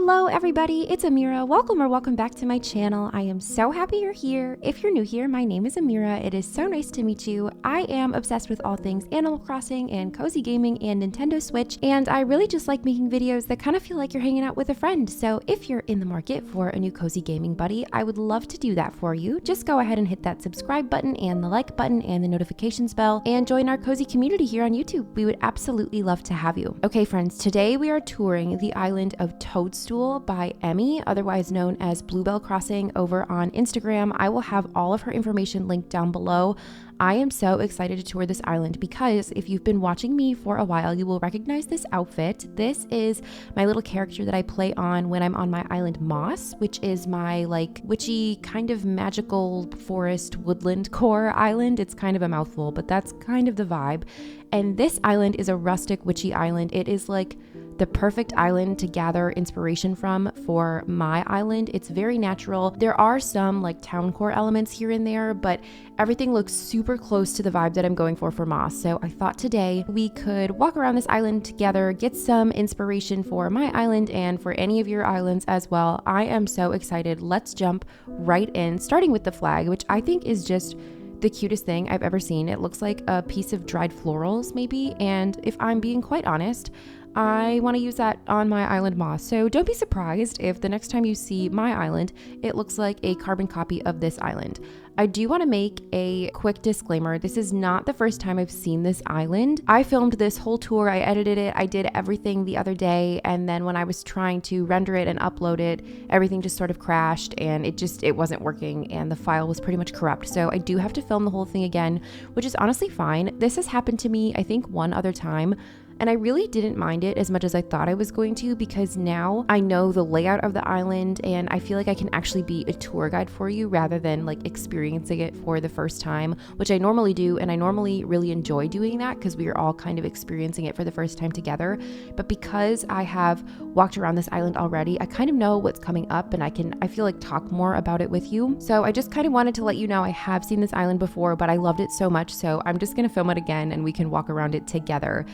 Hello everybody, it's Amira. Welcome back to my channel. I am so happy you're here. If you're new here, my name is Amira. It is so nice to meet you. I am obsessed with all things Animal Crossing and cozy gaming and Nintendo Switch, and I really just like making videos that kind of feel like you're hanging out with a friend. So if you're in the market for a new cozy gaming buddy, I would love to do that for you. Just go ahead and hit that subscribe button and the like button and the notifications bell and join our cozy community here on YouTube. We would absolutely love to have you. Okay friends, today we are touring the island of TOADSTOOL by Acnh, otherwise known as Bluebell Crossing, over on Instagram. I will have all of her information linked down below. I am so excited to tour this island because if you've been watching me for a while, you will recognize this outfit. This is my little character that I play on when I'm on my island Moss, which is my like witchy kind of magical forest woodland core island. It's kind of a mouthful, but that's kind of the vibe. And this island is a rustic witchy island. It is like the perfect island to gather inspiration from for my island. It's very natural. There are some like town core elements here and there, but everything looks super close to the vibe that I'm going for Moss. So I thought today we could walk around this island together, get some inspiration for my island and for any of your islands as well. I am so excited. Let's jump right in, starting with the flag, which I think is just the cutest thing I've ever seen. It looks like a piece of dried florals maybe, and if I'm being quite honest, I want to use that on my island Moss. So don't be surprised if the next time you see my island, it looks like a carbon copy of this island. I do want to make a quick disclaimer. This is not the first time I've seen this island. I filmed this whole tour. I edited it. I did everything the other day. And then when I was trying to render it and upload it, everything just sort of crashed and it wasn't working and the file was pretty much corrupt. So I do have to film the whole thing again, which is honestly fine. This has happened to me, I think, one other time. And I really didn't mind it as much as I thought I was going to, because now I know the layout of the island and I feel like I can actually be a tour guide for you rather than like experiencing it for the first time, which I normally do. And I normally really enjoy doing that because we are all kind of experiencing it for the first time together. But because I have walked around this island already, I kind of know what's coming up and I feel like talk more about it with you. So I just kind of wanted to let you know I have seen this island before, but I loved it so much. So I'm just going to film it again and we can walk around it together.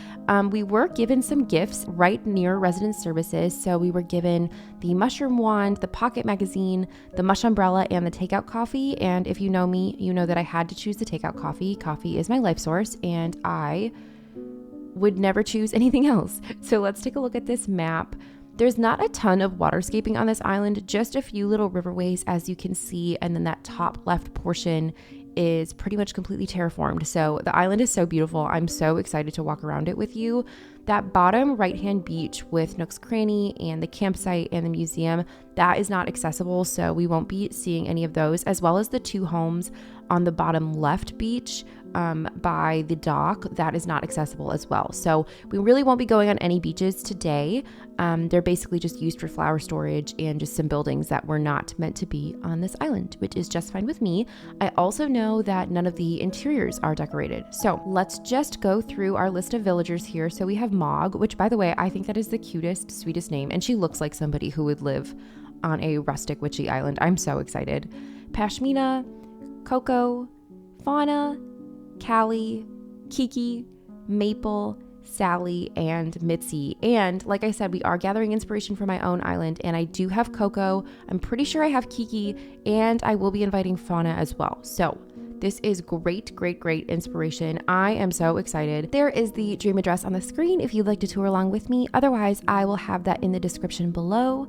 We were given some gifts right near resident services. So we were given the mushroom wand, the pocket magazine, the mush umbrella, and the takeout coffee. And if you know me, you know that I had to choose the takeout coffee. Coffee is my life source and I would never choose anything else. So let's take a look at this map. There's not a ton of waterscaping on this island, just a few little riverways as you can see. And then that top left portion is pretty much completely terraformed. So the island is so beautiful. I'm so excited to walk around it with you. That bottom right-hand beach with Nook's Cranny and the campsite and the museum, that is not accessible. So we won't be seeing any of those, as well as the two homes on the bottom left beach by the dock. That is not accessible as well. So we really won't be going on any beaches today. They're basically just used for flower storage and just some buildings that were not meant to be on this island, which is just fine with me. I also know that none of the interiors are decorated. So let's just go through our list of villagers here. So we have Mog, which by the way, I think that is the cutest, sweetest name. And she looks like somebody who would live on a rustic witchy island. I'm so excited. Pashmina, Coco, Fauna, Callie, Kiki, Maple, Sally, and Mitzi. And like I said, we are gathering inspiration for my own island, and I do have Coco. I'm pretty sure I have Kiki, and I will be inviting Fauna as well. So this is great inspiration. I am so excited. There is the dream address on the screen if you'd like to tour along with me. Otherwise, I will have that in the description below.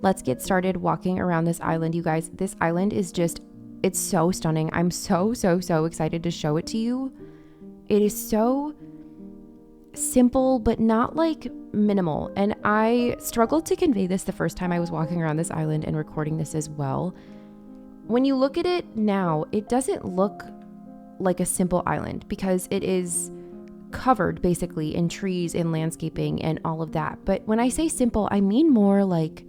Let's get started walking around this island, you guys. This island is just, it's so stunning. I'm so excited to show it to you. It is so simple, but not like minimal. And I struggled to convey this the first time I was walking around this island and recording this as well. When you look at it now, it doesn't look like a simple island because it is covered basically in trees and landscaping and all of that. But when I say simple, I mean more like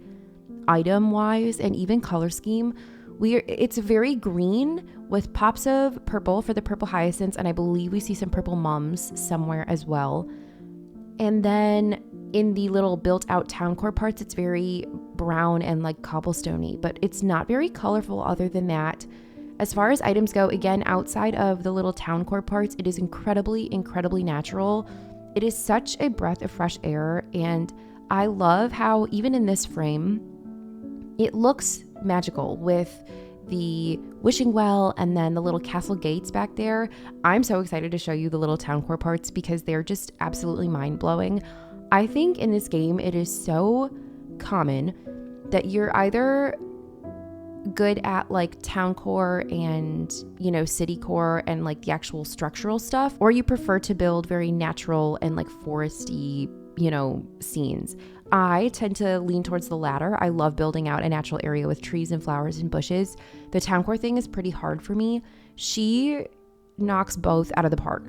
item wise and even color scheme. It's very green with pops of purple for the purple hyacinths, and I believe we see some purple mums somewhere as well. And then in the little built out town core parts, it's very brown and like cobblestoney, but it's not very colorful other than that. As far as items go, again, outside of the little town core parts, it is incredibly natural. It is such a breath of fresh air, and I love how even in this frame, it looks magical with the wishing well and then the little castle gates back there. I'm so excited to show you the little town core parts because they're just absolutely mind-blowing. I think in this game, it is so common that you're either good at like town core and, you know, city core and like the actual structural stuff, or you prefer to build very natural and like foresty, you know, scenes. I tend to lean towards the latter. I love building out a natural area with trees and flowers and bushes. The town core thing is pretty hard for me. She knocks both out of the park.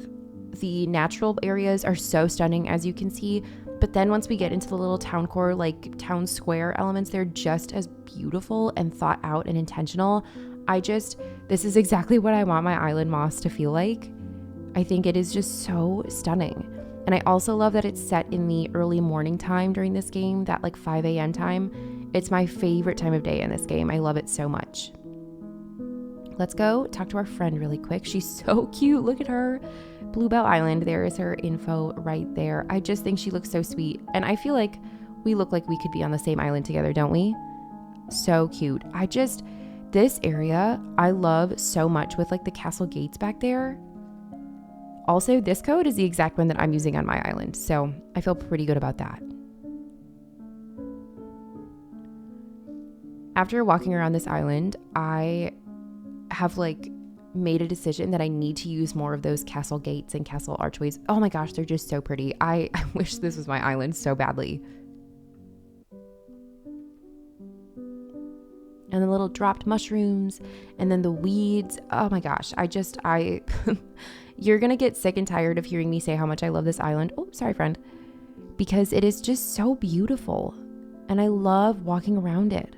The natural areas are so stunning, as you can see, but then once we get into the little town core, like town square elements, they're just as beautiful and thought out and intentional. This is exactly what I want my island moss to feel like. I think it is just so stunning. And I also love that it's set in the early morning time during this game, that like 5 a.m. time. It's my favorite time of day in this game. I love it so much. Let's go talk to our friend really quick. She's so cute. Look at her. Bluebell Island. There is her info right there. I just think she looks so sweet. And I feel like we look like we could be on the same island together, don't we? So cute. This area I love so much with like the castle gates back there. Also, this code is the exact one that I'm using on my island, so I feel pretty good about that. After walking around this island, I have like made a decision that I need to use more of those castle gates and castle archways. Oh my gosh, they're just so pretty. I wish this was my island so badly. And the little dropped mushrooms and then the weeds. Oh my gosh, you're going to get sick and tired of hearing me say how much I love this island. Oh, sorry, friend. Because it is just so beautiful. And I love walking around it.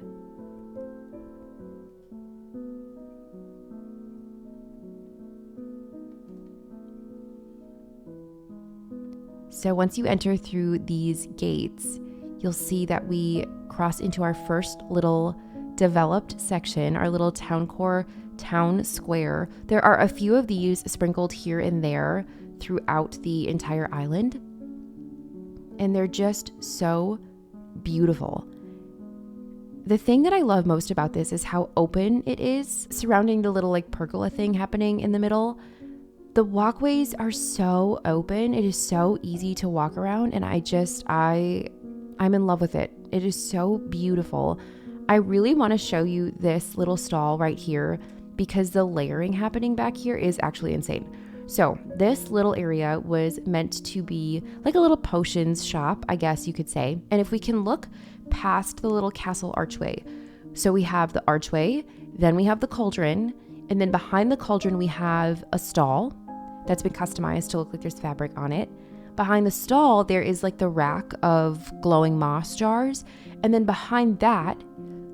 So once you enter through these gates, you'll see that we cross into our first little developed section, our little town core town square. There are a few of these sprinkled here and there throughout the entire island, and they're just so beautiful. The thing that I love most about this is how open it is surrounding the little like pergola thing happening in the middle. The walkways are so open. It is so easy to walk around, and I'm in love with it. It is so beautiful. I really want to show you this little stall right here because the layering happening back here is actually insane. So this little area was meant to be like a little potions shop, I guess you could say. And if we can look past the little castle archway, so we have the archway, then we have the cauldron, and then behind the cauldron we have a stall that's been customized to look like there's fabric on it. Behind the stall, there is like the rack of glowing moss jars. And then behind that,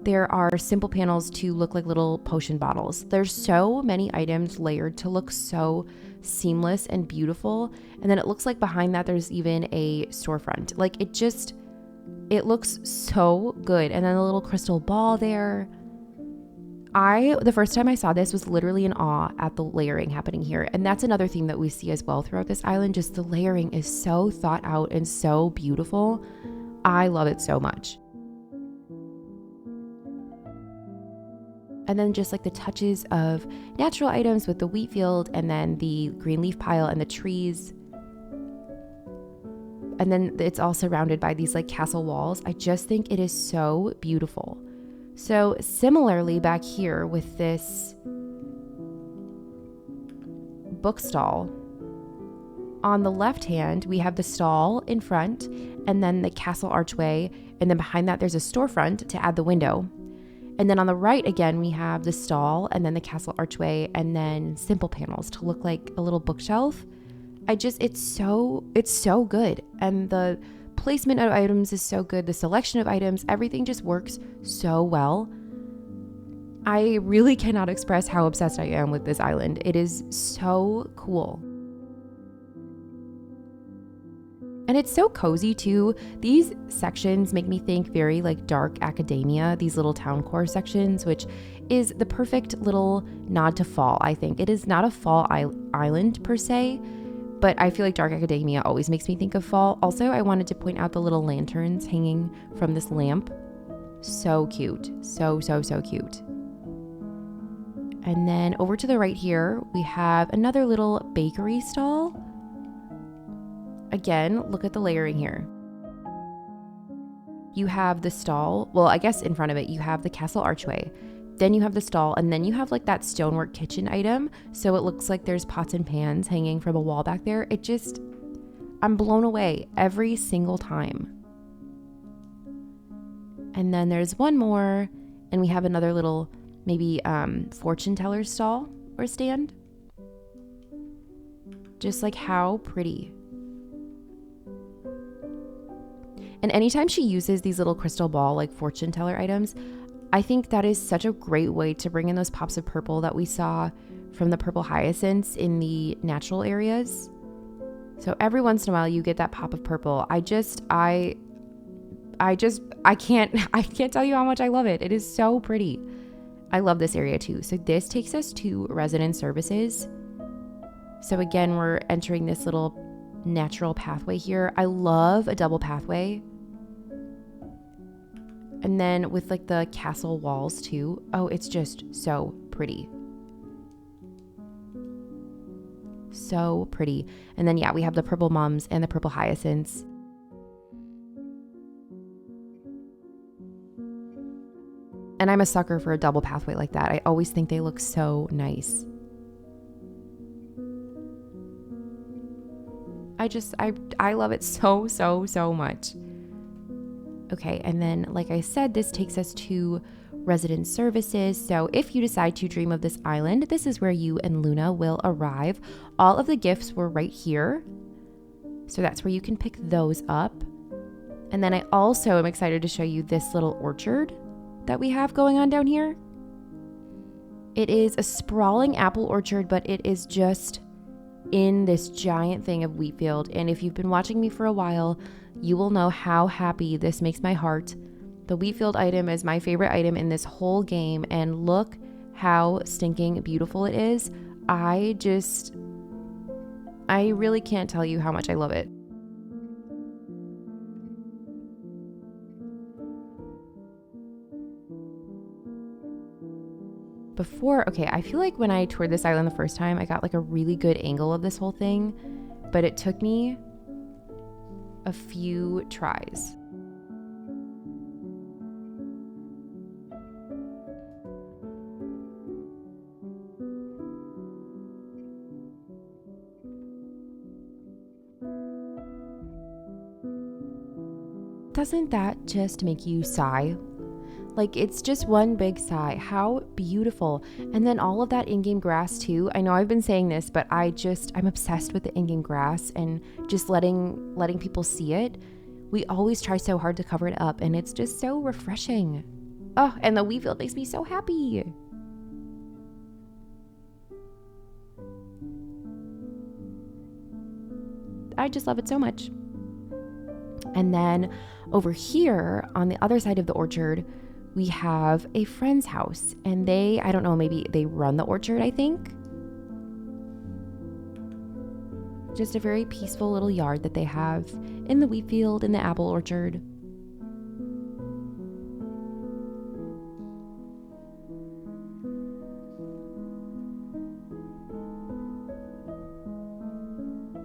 there are simple panels to look like little potion bottles. There's so many items layered to look so seamless and beautiful. And then it looks like behind that, there's even a storefront. Like it looks so good. And then a little crystal ball there. The first time I saw this was literally in awe at the layering happening here. And that's another theme that we see as well throughout this island. Just the layering is so thought out and so beautiful. I love it so much. And then just like the touches of natural items with the wheat field and then the green leaf pile and the trees. And then it's all surrounded by these like castle walls. I just think it is so beautiful. So similarly back here with this book stall, on the left hand, we have the stall in front and then the castle archway. And then behind that, there's a storefront to add the window. And then on the right, again, we have the stall and then the castle archway and then simple panels to look like a little bookshelf. It's so good. And the placement of items is so good. The selection of items, everything just works so well. I really cannot express how obsessed I am with this island. It is so cool. And it's so cozy too. These sections make me think very like dark academia, these little town core sections, which is the perfect little nod to fall, I think. It is not a fall island per se, but I feel like dark academia always makes me think of fall. Also, I wanted to point out the little lanterns hanging from this lamp. So cute. So cute. And then over to the right here, we have another little bakery stall. Again, look at the layering here. You have the stall. Well, I guess in front of it, you have the castle archway. Then you have the stall, and then you have like that stonework kitchen item. So it looks like there's pots and pans hanging from a wall back there. I'm blown away every single time. And then there's one more, and we have another little maybe fortune teller stall or stand. Just like how pretty. And anytime she uses these little crystal ball like fortune teller items, I think that is such a great way to bring in those pops of purple that we saw from the purple hyacinths in the natural areas. So every once in a while you get that pop of purple. I can't tell you how much I love it. It is so pretty. I love this area too. So this takes us to resident services. So again, we're entering this little natural pathway here. I love a double pathway. And then with like the castle walls too. Oh, it's just so pretty. So pretty. And then yeah, we have the purple mums and the purple hyacinths. And I'm a sucker for a double pathway like that. I always think they look so nice. I love it so much. Okay, and then like I said, this takes us to resident services. So if you decide to dream of this island, this is where you and Luna will arrive. All of the gifts were right here. So that's where you can pick those up. And then I also am excited to show you this little orchard that we have going on down here. It is a sprawling apple orchard, but it is just in this giant thing of wheat field. And if you've been watching me for a while, you will know how happy this makes my heart. The wheat field item is my favorite item in this whole game, and look how stinking beautiful it is. I really can't tell you how much I love it. I feel like when I toured this island the first time, I got like a really good angle of this whole thing, but it took me a few tries. Doesn't that just make you sigh? Like, it's just one big sigh. How beautiful. And then all of that in-game grass too. I know I've been saying this, but I'm obsessed with the in-game grass and just letting people see it. We always try so hard to cover it up, and it's just so refreshing. Oh, and the wheat field makes me so happy. I just love it so much. And then over here on the other side of the orchard, we have a friend's house, and I don't know, maybe they run the orchard, I think. Just a very peaceful little yard that they have in the wheat field, in the apple orchard.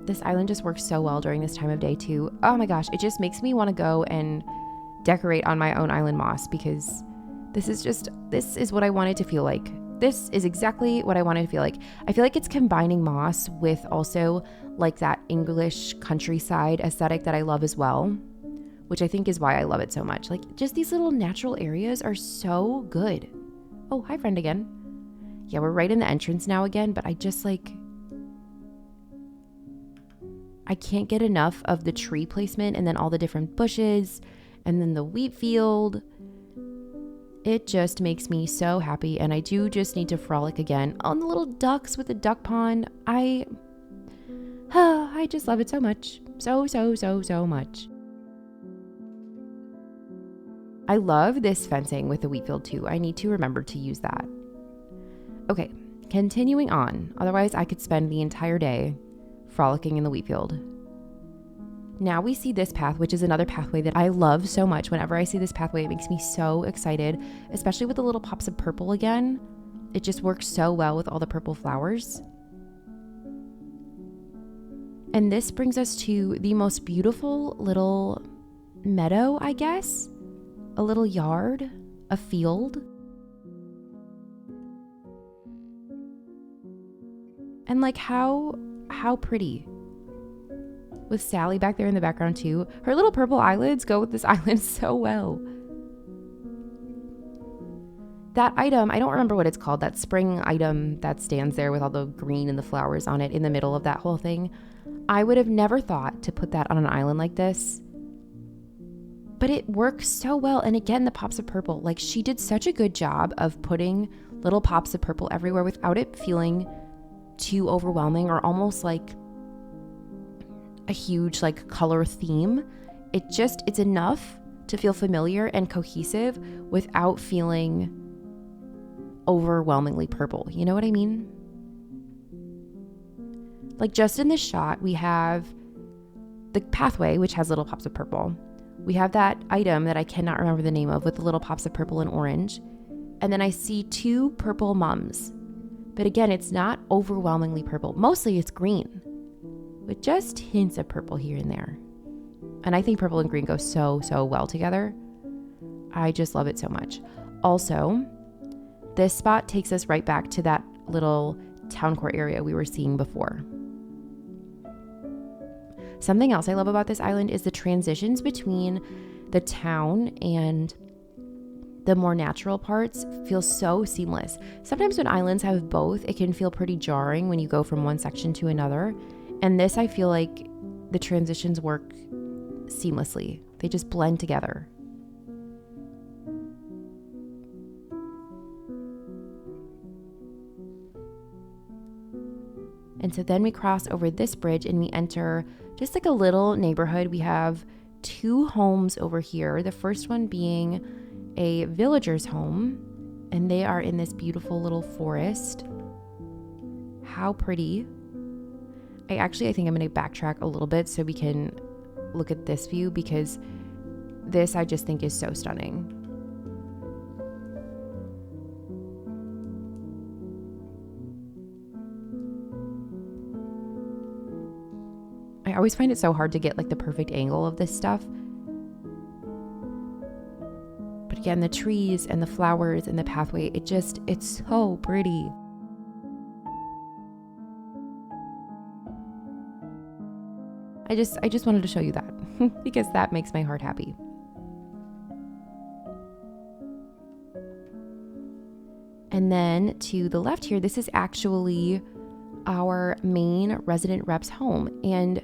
This island just works so well during this time of day too. Oh my gosh, it just makes me want to go and decorate on my own island moss, because this is what I wanted to feel like. This is exactly what I wanted to feel like. I feel like it's combining moss with also like that English countryside aesthetic that I love as well, which I think is why I love it so much. Like, just these little natural areas are so good. Oh, hi friend again. Yeah, we're right in the entrance now again, but I can't get enough of the tree placement, and then all the different bushes, and then the wheat field. It just makes me so happy, and I do just need to frolic again on the little ducks with the duck pond. I just love it so much. So much. I love this fencing with the wheat field too. I need to remember to use that. Okay, continuing on. Otherwise, I could spend the entire day frolicking in the wheat field. Now we see this path, which is another pathway that I love so much. Whenever I see this pathway, it makes me so excited, especially with the little pops of purple again. It just works so well with all the purple flowers. And this brings us to the most beautiful little meadow, I guess. A little yard, a field. And like how pretty. With Sally back there in the background too. Her little purple eyelids go with this island so well. That item, I don't remember what it's called, that spring item that stands there with all the green and the flowers on it in the middle of that whole thing. I would have never thought to put that on an island like this. But it works so well. And again, the pops of purple. Like, she did such a good job of putting little pops of purple everywhere without it feeling too overwhelming or almost like a huge like color theme. It's enough to feel familiar and cohesive without feeling overwhelmingly purple. You know what I mean? Like, just in this shot, we have the pathway, which has little pops of purple. We have that item that I cannot remember the name of with the little pops of purple and orange. And then I see two purple mums. But again, it's not overwhelmingly purple. Mostly it's green, with just hints of purple here and there. And I think purple and green go so well together. I just love it so much. Also, this spot takes us right back to that little town core area we were seeing before. Something else I love about this island is the transitions between the town and the more natural parts feel so seamless. Sometimes when islands have both, it can feel pretty jarring when you go from one section to another. And this, I feel like the transitions work seamlessly. They just blend together. And so then we cross over this bridge and we enter just like a little neighborhood. We have two homes over here. The first one being a villager's home, and they are in this beautiful little forest. How pretty. I think I'm going to backtrack a little bit so we can look at this view, because this I just think is so stunning. I always find it so hard to get like the perfect angle of this stuff. But again, the trees and the flowers and the pathway, it's so pretty. I just wanted to show you that because that makes my heart happy. And then to the left here, this is actually our main resident rep's home. And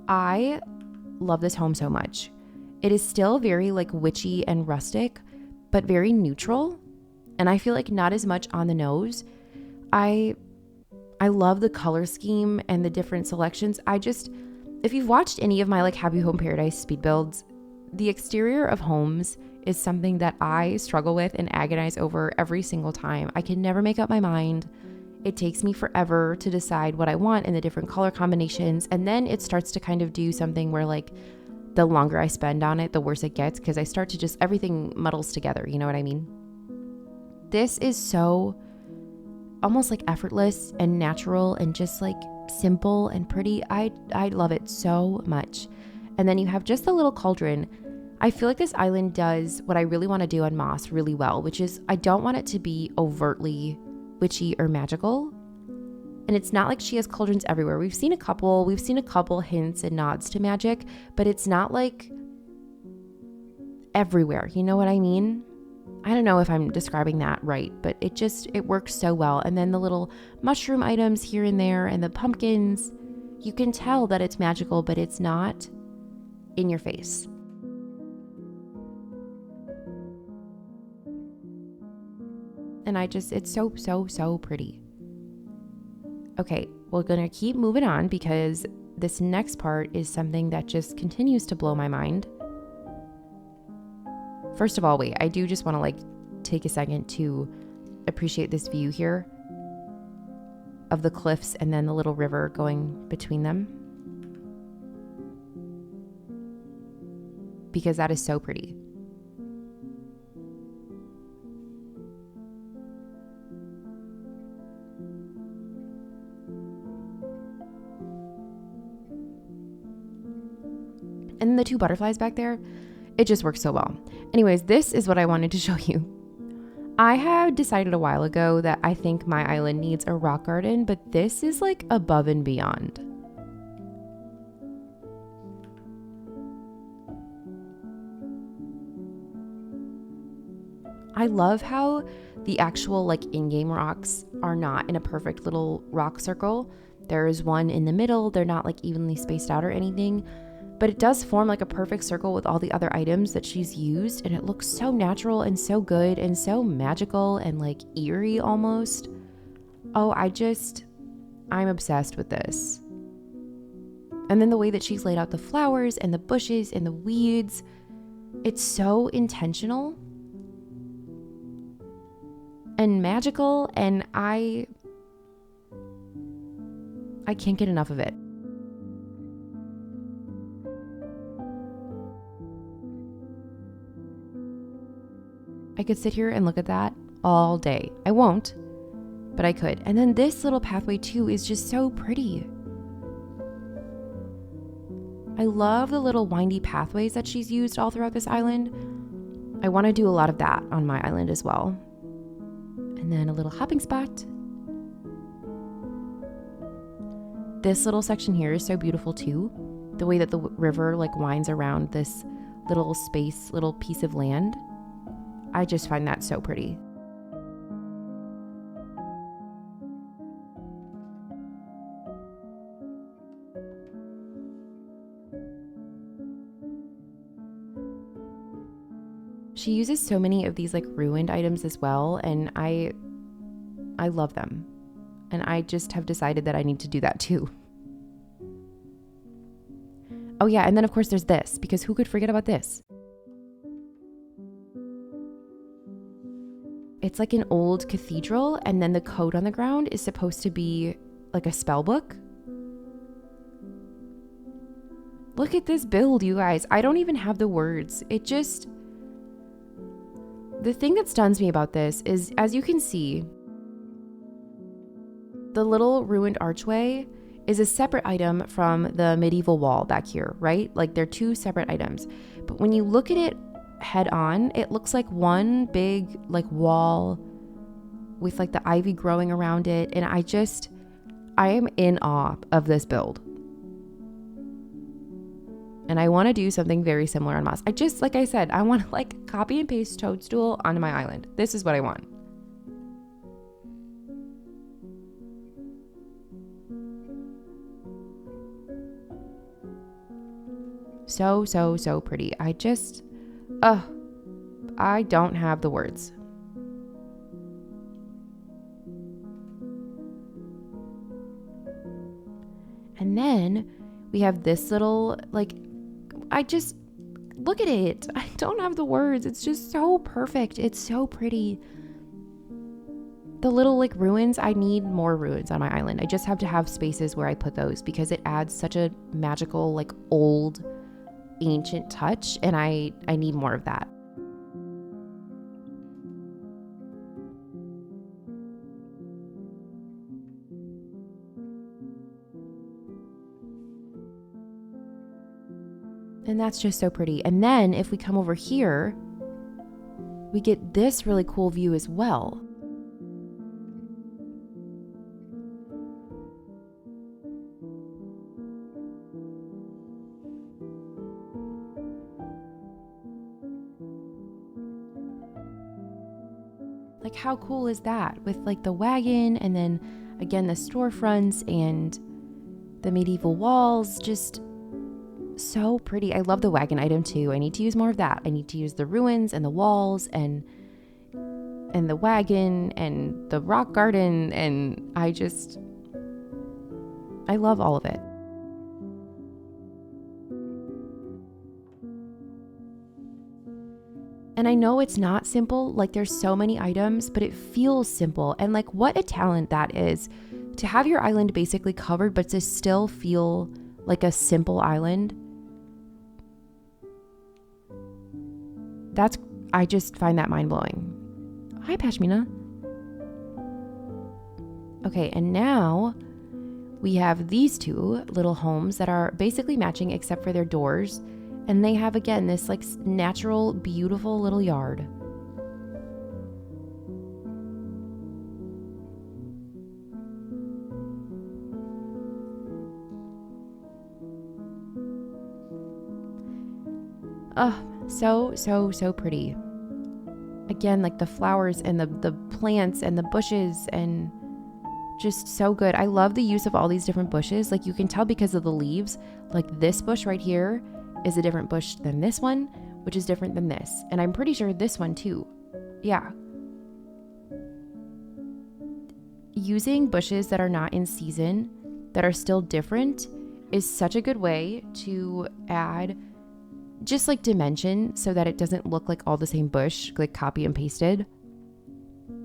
I love this home so much. It is still very like witchy and rustic, but very neutral. And I feel like not as much on the nose. I love the color scheme and the different selections. If you've watched any of my like Happy Home Paradise speed builds, the exterior of homes is something that I struggle with and agonize over every single time. I can never make up my mind. It takes me forever to decide what I want in the different color combinations. And then it starts to kind of do something where like the longer I spend on it, the worse it gets, because I start to just, everything muddles together. You know what I mean? This is so almost like effortless and natural and just like simple and pretty. I love it so much. And then you have just the little cauldron. I feel like this island does what I really want to do on Moss really well, which is I don't want it to be overtly witchy or magical. And it's not like she has cauldrons everywhere. We've seen a couple hints and nods to magic, but it's not like everywhere. You know what I mean? I don't know if I'm describing that right, but it works so well. And then the little mushroom items here and there and the pumpkins, you can tell that it's magical, but it's not in your face. And it's so pretty. Okay, we're gonna keep moving on because this next part is something that just continues to blow my mind. First of all, wait, I do just want to like take a second to appreciate this view here. of the cliffs and then the little river going between them, because that is so pretty. And the two butterflies back there, it just works so well. Anyways, this is what I wanted to show you. I had decided a while ago that I think my island needs a rock garden, but this is like above and beyond. I love how the actual like in-game rocks are not in a perfect little rock circle. There is one in the middle. They're not like evenly spaced out or anything, but it does form like a perfect circle with all the other items that she's used, and it looks so natural and so good and so magical and like eerie almost. Oh, I'm obsessed with this. And then the way that she's laid out the flowers and the bushes and the weeds, it's so intentional and magical, and I can't get enough of it. I could sit here and look at that all day. I won't, but I could. And then this little pathway too is just so pretty. I love the little windy pathways that she's used all throughout this island. I want to do a lot of that on my island as well. And then a little hopping spot. This little section here is so beautiful too. The way that the river like winds around this little space, little piece of land. I just find that so pretty. She uses so many of these like ruined items as well, and I love them. And I just have decided that I need to do that too. Oh yeah, and then of course there's this, because who could forget about this? It's like an old cathedral, and then the code on the ground is supposed to be like a spell book. Look at this build, you guys. I don't even have the words. The thing that stuns me about this is, as you can see, the little ruined archway is a separate item from the medieval wall back here, right? Like they're two separate items. But when you look at it head on, it looks like one big like wall with like the ivy growing around it. And I am in awe of this build. And I want to do something very similar on Moss. Like I said, I want to like copy and paste Toadstool onto my island. This is what I want. So pretty. I don't have the words. And then we have this little, like, look at it. I don't have the words. It's just so perfect. It's so pretty. The little like ruins, I need more ruins on my island. I just have to have spaces where I put those because it adds such a magical, like old, ancient touch, and I need more of that. And that's just so pretty. And then if we come over here, we get this really cool view as well. Like how cool is that? With like the wagon and then again the storefronts and the medieval walls, just so pretty. I love the wagon item too. I need to use more of that. I need to use the ruins and the walls and the wagon and the rock garden, and I love all of it. And I know it's not simple, like there's so many items, but it feels simple. And like what a talent that is to have your island basically covered, but to still feel like a simple island, I just find that mind-blowing. Hi, Pashmina. Okay, and now we have these two little homes that are basically matching except for their doors. And they have, again, this like natural, beautiful little yard. Oh, so pretty. Again, like the flowers and the plants and the bushes and just so good. I love the use of all these different bushes. Like you can tell because of the leaves, like this bush right here is a different bush than this one, which is different than this. And I'm pretty sure this one too. Yeah. Using bushes that are not in season, that are still different, is such a good way to add just like dimension so that it doesn't look like all the same bush, like copy and pasted.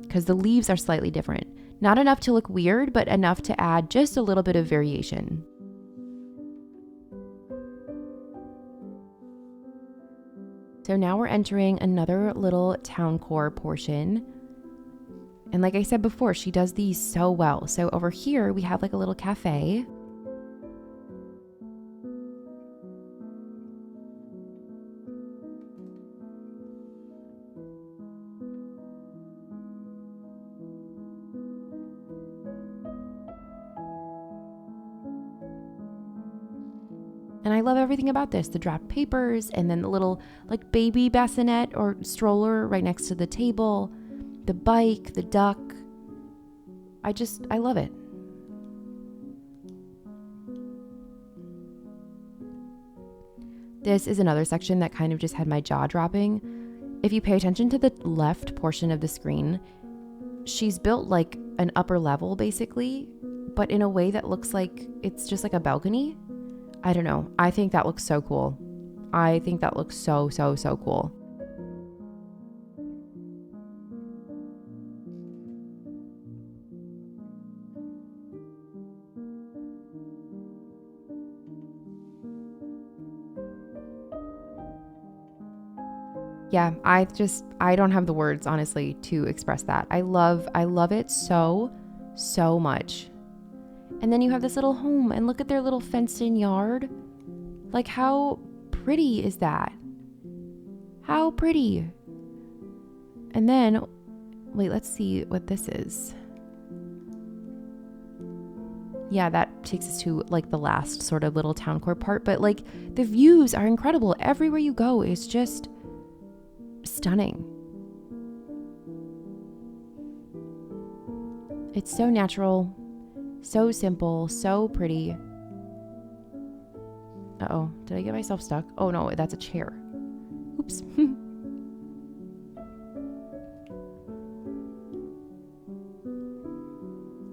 Because the leaves are slightly different. Not enough to look weird, but enough to add just a little bit of variation. So now we're entering another little town core portion. And like I said before, she does these so well. So over here, we have like a little cafe. And I love everything about this, the dropped papers and then the little like baby bassinet or stroller right next to the table, the bike, the duck. I love it. This is another section that kind of just had my jaw dropping. If you pay attention to the left portion of the screen, she's built like an upper level basically, but in a way that looks like it's just like a balcony. I don't know. I think that looks so cool. I think that looks so cool. Yeah, I don't have the words, honestly, to express that. I love it so much. And then you have this little home and look at their little fenced in yard. Like how pretty is that? How pretty. And then, wait, let's see what this is. Yeah, that takes us to like the last sort of little town core part, but like the views are incredible. Everywhere you go is just stunning. It's so natural. So simple, so pretty. Uh-oh, did I get myself stuck? Oh no, that's a chair. Oops.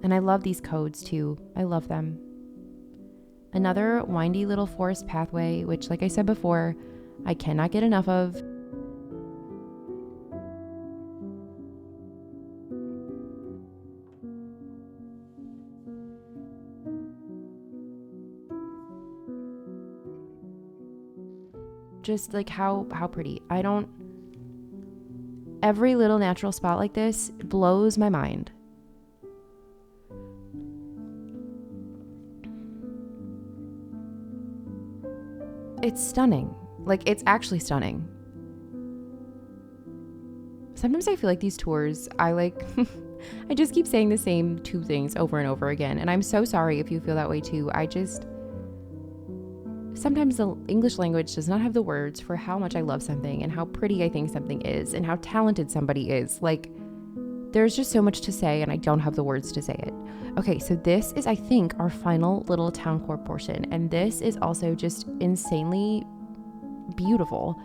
And I love these codes too. I love them. Another windy little forest pathway, which like I said before, I cannot get enough of. Just like how pretty. Every little natural spot like this blows my mind. It's stunning. Like it's actually stunning. Sometimes I feel like these tours, I just keep saying the same two things over and over again. And I'm so sorry if you feel that way too. Sometimes the English language does not have the words for how much I love something and how pretty I think something is and how talented somebody is. Like, there's just so much to say and I don't have the words to say it. Okay, so this is, I think, our final little town core portion. And this is also just insanely beautiful.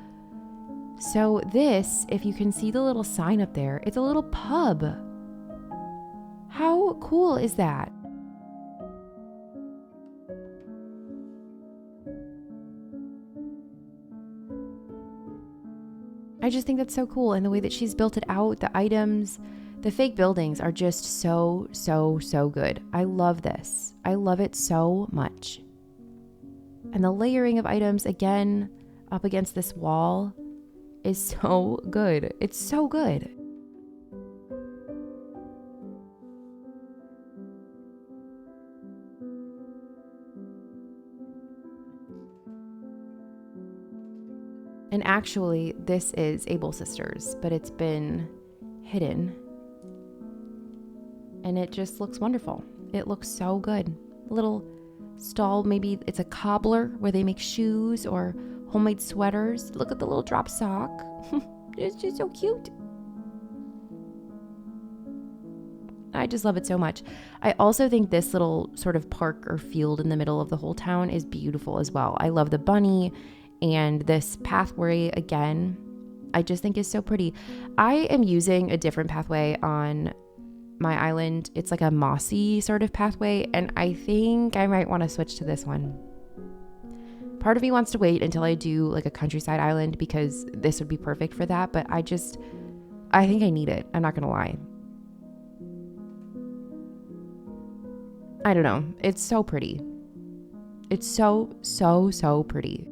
So this, if you can see the little sign up there, it's a little pub. How cool is that? I just think that's so cool. And the way that she's built it out, the items, The fake buildings are just so, so, so good. I love this. I love it so much. And the layering of items, again, up against this wall is so good. It's so good. And actually, this is Able Sisters, but it's been hidden. And it just looks wonderful. It looks so good. A little stall, maybe it's a cobbler where they make shoes or homemade sweaters. Look at the little drop sock. It's just so cute. I just love it so much. I also think this little sort of park or field in the middle of the whole town is beautiful as well. I love the bunny. And this pathway, again, I just think is so pretty. I am using a different pathway on my island. It's like a mossy sort of pathway, and I think I might want to switch to this one. Part of me wants to wait until I do like a countryside island because this would be perfect for that, but I think I need it. I'm not going to lie. I don't know. It's so pretty. It's so, so, so pretty.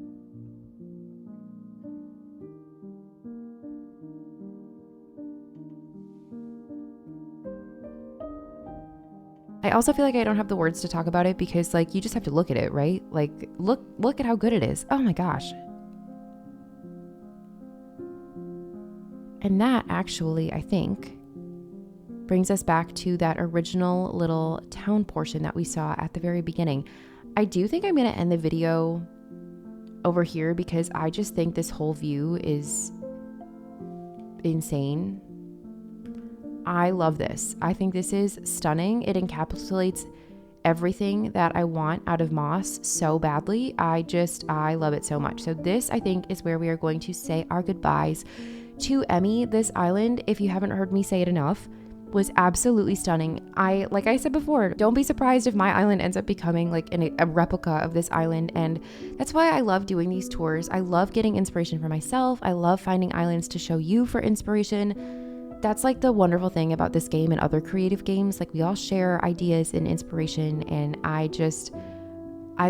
I also feel like I don't have the words to talk about it because like you just have to look at it, right? Like look at how good it is. Oh my gosh. And that actually, I think, brings us back to that original little town portion that we saw at the very beginning. I do think I'm going to end the video over here because I just think this whole view is insane. I love this. I think this is stunning. It encapsulates everything that I want out of moss so badly. I love it so much. So this, I think, is where we are going to say our goodbyes to Emmy. This island, if you haven't heard me say it enough, was absolutely stunning. Like I said before, don't be surprised if my island ends up becoming like a replica of this island. And that's why I love doing these tours. I love getting inspiration for myself. I love finding islands to show you for inspiration. That's like the wonderful thing about this game and other creative games. Like we all share ideas and inspiration, and I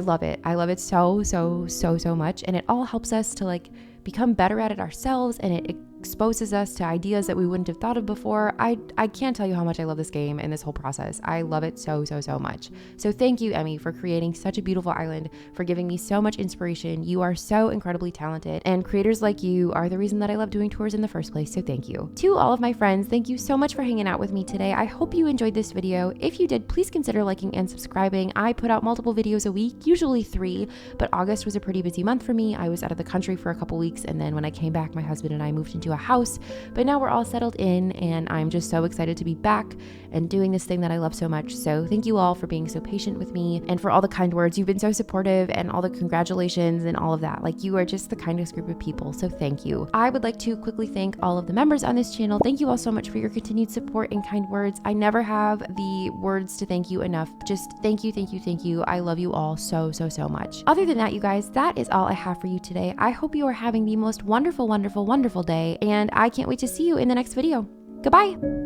love it. I love it so, so, so, so much. And it all helps us to like become better at it ourselves, and it exposes us to ideas that we wouldn't have thought of before. I can't tell you how much I love this game and this whole process. I love it so, so, so much. So thank you, Emmy, for creating such a beautiful island, for giving me so much inspiration. You are so incredibly talented, and creators like you are the reason that I love doing tours in the first place. So thank you. To all of my friends, thank you so much for hanging out with me today. I hope you enjoyed this video. If you did, please consider liking and subscribing. I put out multiple videos a week, usually 3, but August was a pretty busy month for me. I was out of the country for a couple weeks, and then when I came back, my husband and I moved into a house, but now we're all settled in, and I'm just so excited to be back and doing this thing that I love so much. So thank you all for being so patient with me and for all the kind words. You've been so supportive, and all the congratulations and all of that. Like, you are just the kindest group of people. So thank you. I would like to quickly thank all of the members on this channel. Thank you all so much for your continued support and kind words. I never have the words to thank you enough. Just thank you, thank you, thank you. I love you all so, so, so much. Other than that, you guys, that is all I have for you today. I hope you are having the most wonderful, wonderful, wonderful day, and I can't wait to see you in the next video. Goodbye.